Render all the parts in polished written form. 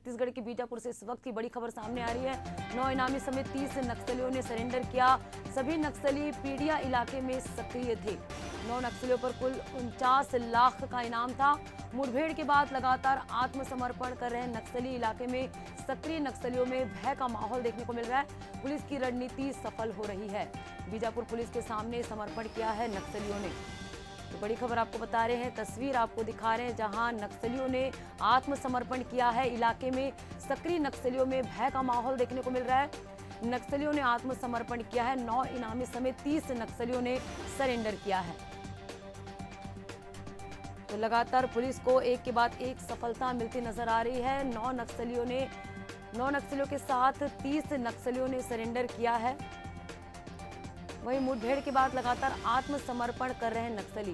छत्तीसगढ़ के बीजापुर से इस वक्त की बड़ी खबर सामने आ रही है। 9 इनामी समेत 30 नक्सलियों ने सरेंडर किया। सभी नक्सली पीडिया इलाके में सक्रिय थे। 9 नक्सलियों पर कुल 49 लाख का इनाम था। मुठभेड़ के बाद लगातार आत्मसमर्पण कर रहे नक्सली इलाके में सक्रिय नक्सलियों में भय का माहौल देखने को मिल रहा है। पुलिस की रणनीति सफल हो रही है। बीजापुर पुलिस के सामने समर्पण किया है नक्सलियों ने। तो बड़ी खबर आपको बता रहे हैं, तस्वीर आपको दिखा रहे हैं, जहां नक्सलियों ने आत्मसमर्पण किया है। इलाके में सक्रिय नक्सलियों में भय का माहौल देखने को मिल रहा है। नक्सलियों ने आत्मसमर्पण किया है। 9 इनामी समेत 30 नक्सलियों ने सरेंडर किया है। तो लगातार पुलिस को एक के बाद एक सफलता मिलती नजर आ रही है। 9 नक्सलियों के साथ 30 नक्सलियों ने सरेंडर किया है। वहीं मुठभेड़ के बाद लगातार आत्मसमर्पण कर रहे हैं नक्सली।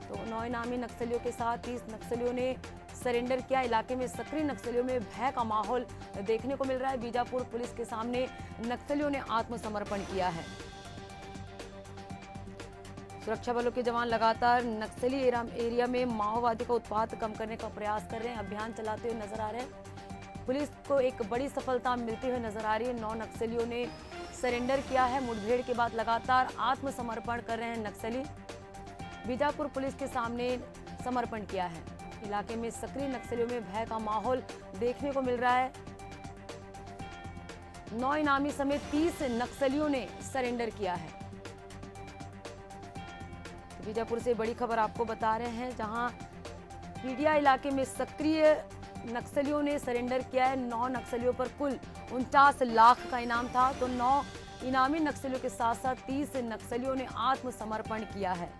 तो 9 इनामी नक्सलियों के साथ 30 नक्सलियों ने सरेंडर किया। इलाके में सक्रिय नक्सलियों में भय का माहौल देखने को मिल रहा है। बीजापुर पुलिस के सामने नक्सलियों ने आत्मसमर्पण किया है। सुरक्षा बलों के जवान लगातार नक्सली एरिया में माओवादी का उत्पात कम करने का प्रयास कर रहे हैं, अभियान चलाते हुए नजर आ रहे हैं। पुलिस को एक बड़ी सफलता मिलती हुई नजर आ रही है। 9 नक्सलियों ने सरेंडर किया है। मुठभेड़ के बाद लगातार आत्मसमर्पण कर रहे हैं नक्सली। बीजापुर पुलिस के सामने समर्पण किया है। इलाके में सक्रिय नक्सलियों में भय का माहौल देखने को मिल रहा है। 9 इनामी समेत 30 नक्सलियों ने सरेंडर किया है। बीजापुर से बड़ी खबर आपको बता रहे हैं, जहां पीडिया इलाके में सक्रिय नक्सलियों ने सरेंडर किया है। 9 नक्सलियों पर कुल 49 लाख का इनाम था। तो 9 इनामी नक्सलियों के साथ साथ 30 नक्सलियों ने आत्मसमर्पण किया है।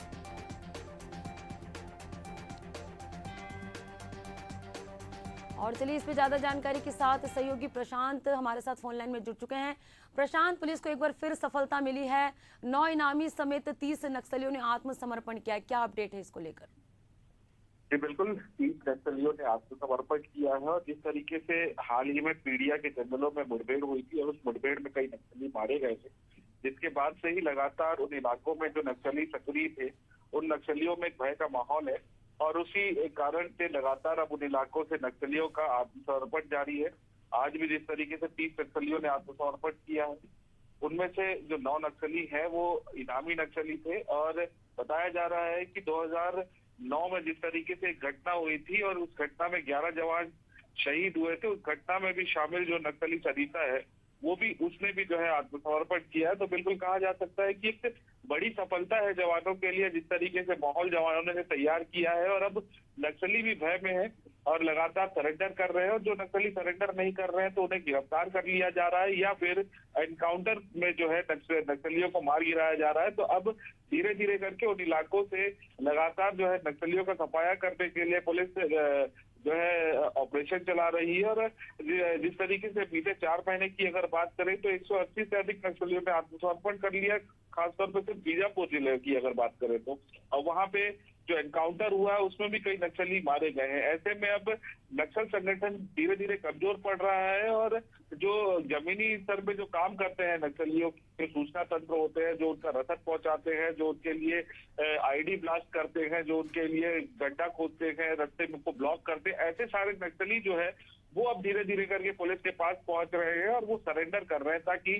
और चलिए इस पे ज्यादा जानकारी के साथ सहयोगी प्रशांत हमारे साथ फोन लाइन में जुड़ चुके हैं। प्रशांत, पुलिस को एक बार फिर सफलता मिली है। 9 इनामी समेत 30 नक्सलियों ने आत्मसमर्पण किया है। क्या अपडेट है इसको लेकर? जी बिल्कुल, 30 नक्सलियों ने आत्मसमर्पण किया है। और जिस तरीके से हाल ही में पीडिया के जंगलों में मुठभेड़ हुई थी और उस मुठभेड़ में कई नक्सली मारे गए थे, जिसके बाद से ही लगातार उन इलाकों में जो नक्सली सक्रिय थे उन नक्सलियों में भय का माहौल है। और उसी कारण से लगातार अब उन इलाकों से नक्सलियों का आत्मसमर्पण जारी है। आज भी जिस तरीके से 30 नक्सलियों ने आत्मसमर्पण किया है, उनमें से जो 9 नक्सली है वो इनामी नक्सली थे। और बताया जा रहा है कि 2009 में जिस तरीके से एक घटना हुई थी और उस घटना में 11 जवान शहीद हुए थे, उस घटना में भी शामिल जो नक्सली सरिता है उसने भी जो है आत्मसमर्पण किया है। तो बिल्कुल कहा जा सकता है कि एक बड़ी सफलता है जवानों के लिए, जिस तरीके से माहौल जवानों ने तैयार किया है। और अब नक्सली भी भय में है और लगातार सरेंडर कर रहे हैं। और जो नक्सली सरेंडर नहीं कर रहे हैं तो उन्हें गिरफ्तार कर लिया जा रहा है या फिर एनकाउंटर में जो है नक्सलियों को मार गिराया जा रहा है। तो अब धीरे धीरे करके उन इलाकों से लगातार जो है नक्सलियों का सफाया करने के लिए पुलिस जो है ऑपरेशन चला रही है। और जिस तरीके से बीते 4 महीने की अगर बात करें तो 180 से अधिक नक्सलियों ने आत्मसमर्पण कर लिया, खासतौर पर सिर्फ बीजापुर जिले की अगर बात करें तो। और वहां पे जो एनकाउंटर हुआ है उसमें भी कई नक्सली मारे गए हैं। ऐसे में अब नक्सल संगठन धीरे धीरे कमजोर पड़ रहा है। और जो जमीनी स्तर पे जो काम करते हैं नक्सलियों के सूचना तंत्र होते हैं, जो उनका रसद पहुंचाते हैं, जो उनके लिए आईडी ब्लास्ट करते हैं, जो उनके लिए गड्ढा खोदते हैं, रास्ते में को ब्लॉक करते हैं, ऐसे सारे नक्सली जो है वो अब धीरे धीरे करके पुलिस के पास पहुंच रहे हैं और वो सरेंडर कर रहे हैं ताकि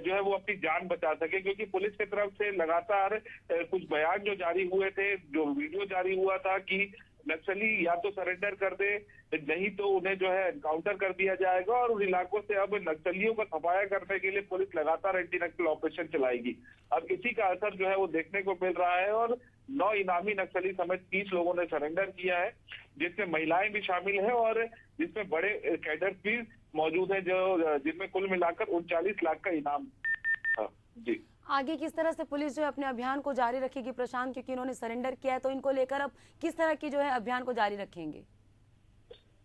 जो है वो अपनी जान बचा सके। क्योंकि पुलिस की तरफ से लगातार कुछ बयान जो जारी हुए थे, जो वीडियो जारी हुआ था कि नक्सली या तो सरेंडर कर दे, नहीं तो उन्हें जो है एनकाउंटर कर दिया जाएगा। और उन इलाकों से अब नक्सलियों को सफाया करने के लिए पुलिस लगातार एंटी नक्सल ऑपरेशन चलाएगी। अब इसी का असर जो है वो देखने को मिल रहा है। और 9 इनामी नक्सली समेत 30 लोगों ने सरेंडर किया है, जिसमें महिलाएं भी शामिल है और जिसमें बड़े कैडर भी मौजूद है, जो जिनमें कुल मिलाकर 39 लाख का इनाम था। जी, आगे किस तरह से पुलिस जो है अपने अभियान को जारी रखेगी प्रशांत, क्योंकि इन्होंने सरेंडर किया है, तो इनको लेकर अब किस तरह की जो है अभियान को जारी रखेंगे?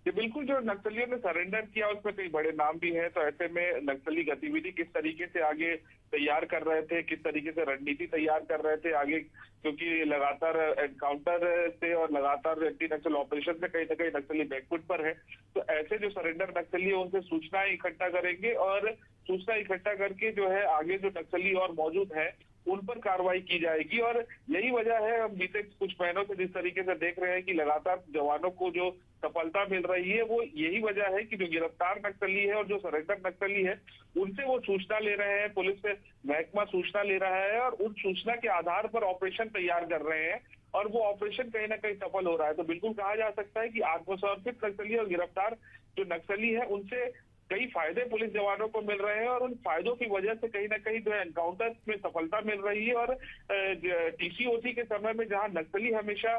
ये बिल्कुल, जो नक्सलियों ने सरेंडर किया उसमें कई बड़े नाम भी हैं। तो ऐसे में नक्सली गतिविधि किस तरीके से आगे तैयार कर रहे थे, किस तरीके से रणनीति तैयार कर रहे थे आगे, क्योंकि लगातार एनकाउंटर से और लगातार एंटी नक्सल ऑपरेशन से कहीं ना कहीं नक्सली बैकफुट पर है। तो ऐसे जो सरेंडर नक्सली है उनसे सूचनाएं इकट्ठा करेंगे और सूचना इकट्ठा करके जो है आगे जो नक्सली और मौजूद है उन पर कार्रवाई की जाएगी। और यही वजह है, हम बीते कुछ महीनों से जिस तरीके से देख रहे हैं कि लगातार जवानों को जो सफलता मिल रही है, वो यही वजह है कि जो गिरफ्तार नक्सली है और जो सरेंडर नक्सली है, उनसे वो सूचना ले रहे हैं, पुलिस से महकमा सूचना ले रहा है और उन सूचना के आधार पर ऑपरेशन तैयार कर रहे हैं और वो ऑपरेशन कहीं ना कहीं सफल हो रहा है। तो बिल्कुल कहा जा सकता है कि आत्मसमर्पित नक्सली और गिरफ्तार जो नक्सली है, उनसे कई फायदे पुलिस जवानों को मिल रहे हैं और उन फायदों की वजह से कहीं ना कहीं जो है एनकाउंटर में सफलता मिल रही है। और टीसीओसी के समय में जहां नक्सली हमेशा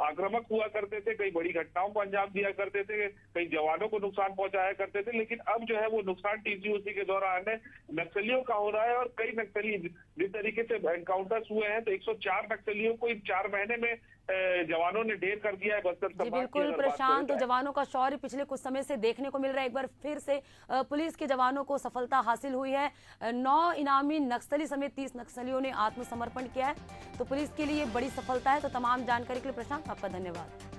आक्रामक हुआ करते थे, कई बड़ी घटनाओं को अंजाम दिया करते थे, कई जवानों को नुकसान पहुंचाया करते थे, लेकिन अब जो है वो नुकसान टीसीओसी के दौरान नक्सलियों का हो रहा है। और कई नक्सली जिस तरीके से एनकाउंटर्स हुए हैं, तो 104 नक्सलियों को इन 4 महीने में जवानों ने ढेर कर दिया है बस्तर जी संभाग की। बिल्कुल अगर बात प्रशांत, करें तो जाए। जवानों का शौर्य पिछले कुछ समय से देखने को मिल रहा है। एक बार फिर से पुलिस के जवानों को सफलता हासिल हुई है। 9 इनामी नक्सली समेत 30 नक्सलियों ने आत्मसमर्पण किया है, तो पुलिस के लिए बड़ी सफलता है। तो तमाम जानकारी के लिए प्रशांत आपका धन्यवाद।